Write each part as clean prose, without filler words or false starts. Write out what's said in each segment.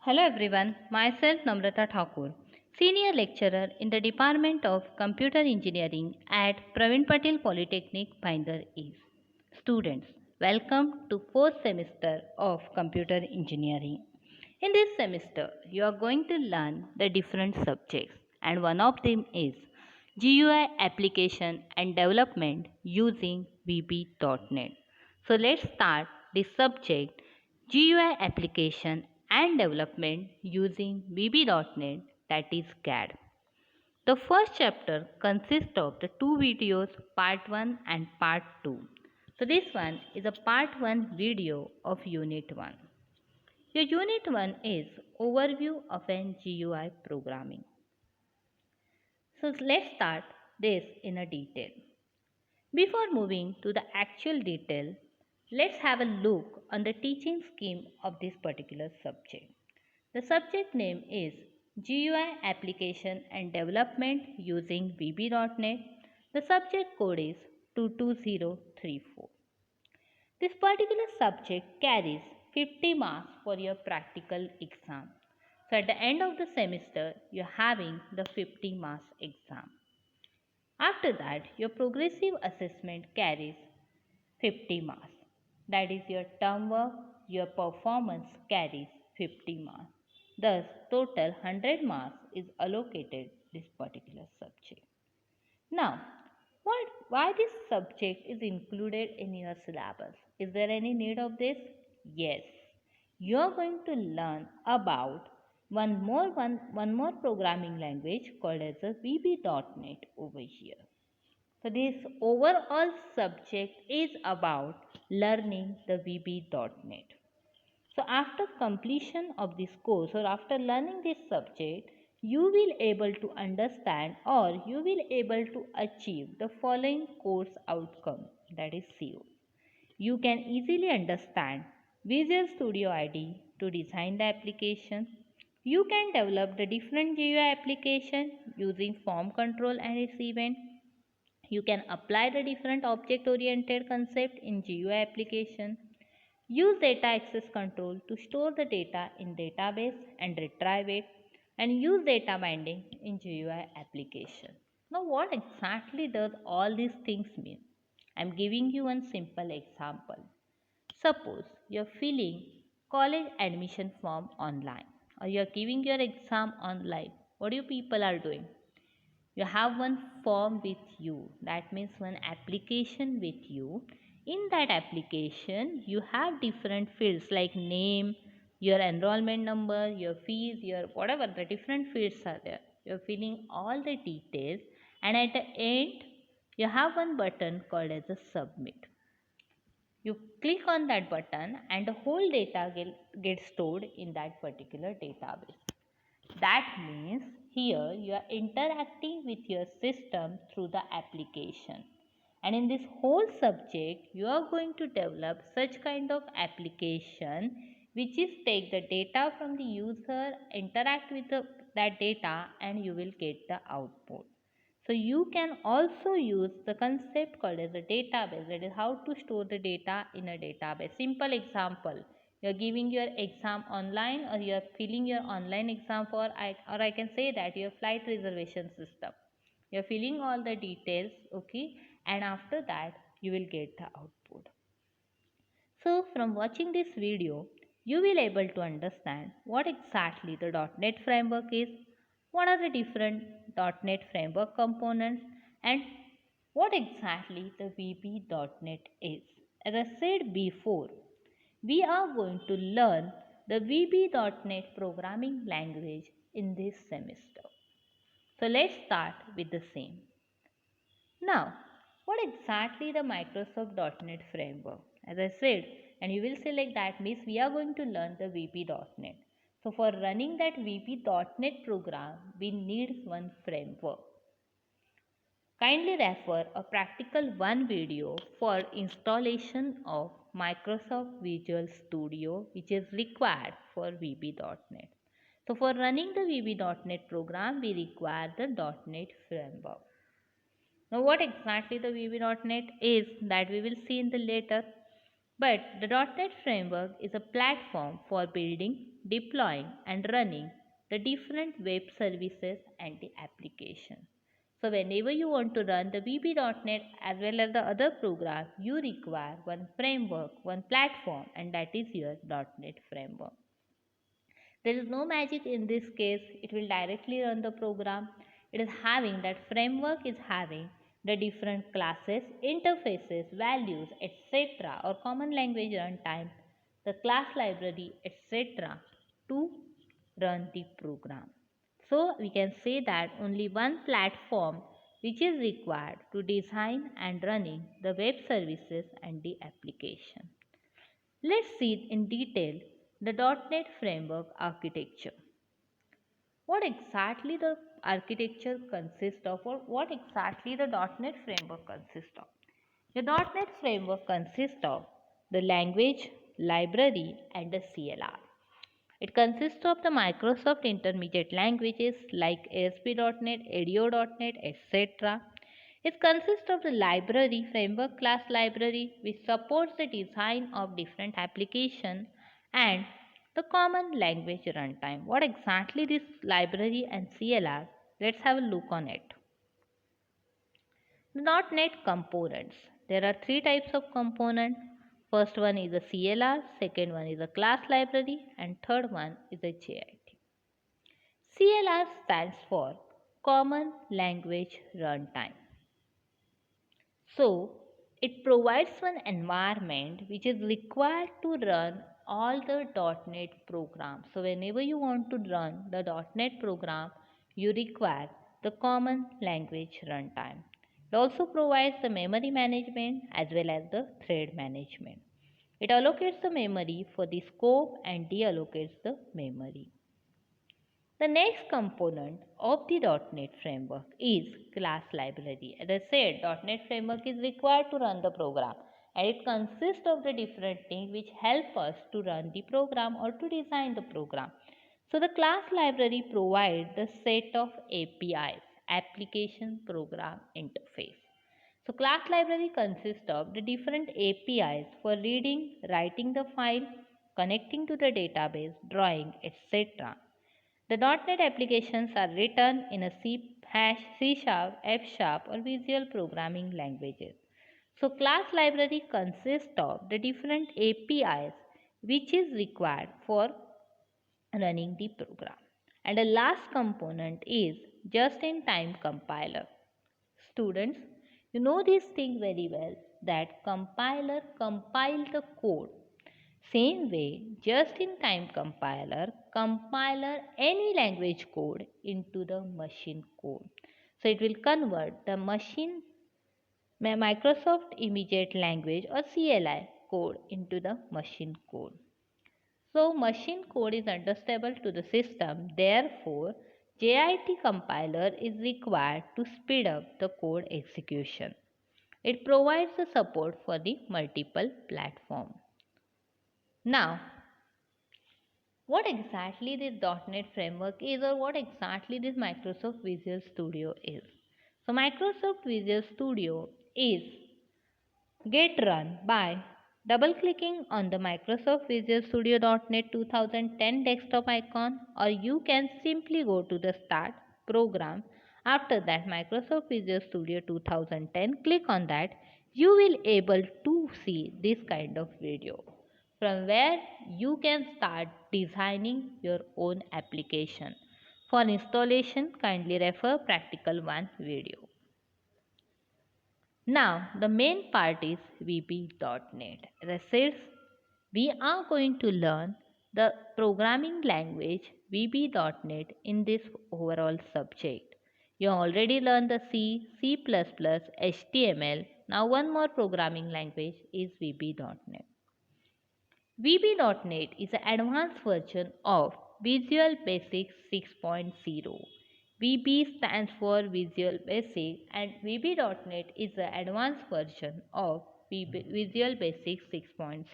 Hello everyone, myself Namrata Thakur, Senior Lecturer in the Department of Computer Engineering at Pravin Patel Polytechnic, Bhinder East. Students, welcome to 4th semester of Computer Engineering. In this semester, you are going to learn the different subjects and one of them is GUI application and development using VB.NET. So let's start this subject GUI application and development using VB.NET, that is GAD. The first chapter consists of the two videos, part 1 and part 2. So this one is a part 1 video of unit 1. Your unit 1 is overview of an GUI programming. So let's start this in a detail. Before moving to the actual detail, let's have a look on the teaching scheme of this particular subject. The subject name is GUI Application and Development using VB.NET. The subject code is 22034. This particular subject carries 50 marks for your practical exam. So at the end of the semester, you're having the 50 marks exam. After that, your progressive assessment carries 50 marks. That is your term work, your performance carries 50 marks. Thus, total 100 marks is allocated this particular subject. Now, why this subject is included in your syllabus? Is there any need of this? Yes. You are going to learn about one more programming language called as a VB.NET over here. So this overall subject is about learning the VB.NET. So after completion of this course or after learning this subject, you will able to understand or you will able to achieve the following course outcome, that is CO. You can easily understand Visual Studio IDE to design the application. You can develop the different GUI application using form control and its event. You can apply the different object oriented concept in GUI application. Use data access control to store the data in database and retrieve it, and use data binding in GUI application. Now what exactly does all these things mean? I am giving you one simple example. Suppose you are filling college admission form online or you are giving your exam online. What you people are doing? You have one form with you, that means one application with you. In that application you have different fields like name, your enrollment number, your fees, your whatever, the different fields are there. You're filling all the details and at the end you have one button called as a submit. You click on that button and the whole data gets stored in that particular database. That means here you are interacting with your system through the application. And in this whole subject, you are going to develop such kind of application which is take the data from the user, interact with that data and you will get the output. So you can also use the concept called as a database, that is how to store the data in a database. Simple example, you're giving your exam online or you're filling your online exam or I can say that your flight reservation system. You're filling all the details, okay, and after that you will get the output. So from watching this video, you will able to understand what exactly the .NET framework is, what are the different .NET framework components, and what exactly the VB.NET is. As I said before, we are going to learn the VB.NET programming language in this semester. So let's start with the same. Now, what exactly the Microsoft .NET framework? As I said, and you will select that means we are going to learn the VB.NET. So for running that VB.NET program, we need one framework. Kindly refer a practical one video for installation of Microsoft Visual Studio which is required for VB.NET. So for running the VB.NET program, we require the .NET framework. Now what exactly the VB.NET is, that we will see in the later. But the .NET Framework is a platform for building, deploying, and running the different web services and the application. So whenever you want to run the VB.NET as well as the other program, you require one framework, one platform, and that is your .NET Framework. There is no magic in this case, it will directly run the program. It is having that framework is having the different classes, interfaces, values, etc. or common language runtime, the class library, etc. to run the program. So we can say that only one platform which is required to design and running the web services and the application. Let's see in detail the .NET Framework architecture. What exactly the architecture consists of, or what exactly the .NET Framework consists of? The .NET Framework consists of the language, library, and the CLR. It consists of the Microsoft Intermediate languages like ASP.NET, ADO.NET, etc. It consists of the library, framework class library, which supports the design of different applications, and the common language runtime. What exactly this library and CLR? Let's have a look on it. The .NET components. There are three types of component. First one is a CLR, second one is a class library, and third one is a GAD. CLR stands for Common Language Runtime. So, it provides one environment which is required to run all the .NET programs. So, whenever you want to run the .NET program, you require the Common Language Runtime. It also provides the memory management as well as the thread management. It allocates the memory for the scope and deallocates the memory. The next component of the .NET Framework is class library. As I said, .NET Framework is required to run the program, and it consists of the different things which help us to run the program or to design the program. So the class library provides the set of APIs, application program interface. So class library consists of the different APIs for reading, writing the file, connecting to the database, drawing, etc. The .NET applications are written in a C hash, C sharp, F sharp or Visual Programming languages. So class library consists of the different APIs which is required for running the program. And the last component is just-in-time compiler. Students, you know this thing very well that compiler compile the code. Same way, just-in-time compiler any language code into the machine code. So it will convert the machine Microsoft Immediate Language or CLI code into the machine code. So machine code is understandable to the system. Therefore, JIT compiler is required to speed up the code execution. It provides the support for the multiple platform. Now, what exactly this .NET framework is, or what exactly this Microsoft Visual Studio is. So Microsoft Visual Studio is get run by double clicking on the Microsoft Visual Studio .NET 2010 desktop icon, or you can simply go to the start program. After that Microsoft Visual Studio 2010, click on that. You will able to see this kind of video from where you can start designing your own application. For installation, kindly refer Practical 1 video. Now, the main part is VB.NET. As I said, we are going to learn the programming language VB.NET in this overall subject. You already learned the C, C++, HTML. Now, one more programming language is VB.NET. VB.NET is an advanced version of Visual Basic 6.0. VB stands for Visual Basic and VB.NET is the advanced version of Visual Basic 6.0.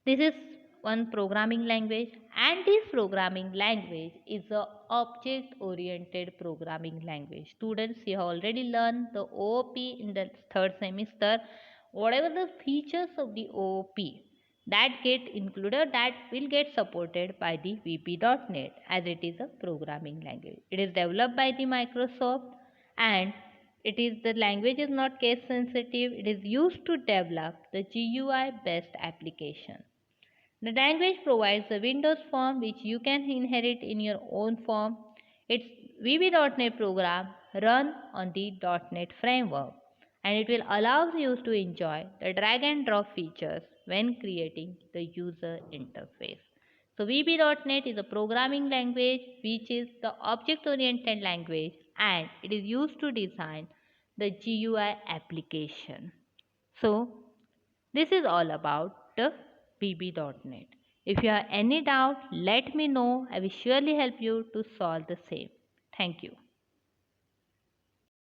This is one programming language, and this programming language is a object oriented programming language. Students, you have already learned the OOP in the third semester. whatever the features of the OOP that get included, that will get supported by the VB.NET as it is a programming language. It is developed by the Microsoft, and it is the language is not case sensitive. It is used to develop the GUI based application. The language provides a Windows form which you can inherit in your own form. Its VB.NET program run on the .NET framework, and it will allow you to enjoy the drag and drop features when creating the user interface. So VB.NET is a programming language which is the object oriented language, and it is used to design the GUI application. So this is all about the VB.NET. If you have any doubt, let me know. I will surely help you to solve the same. Thank you.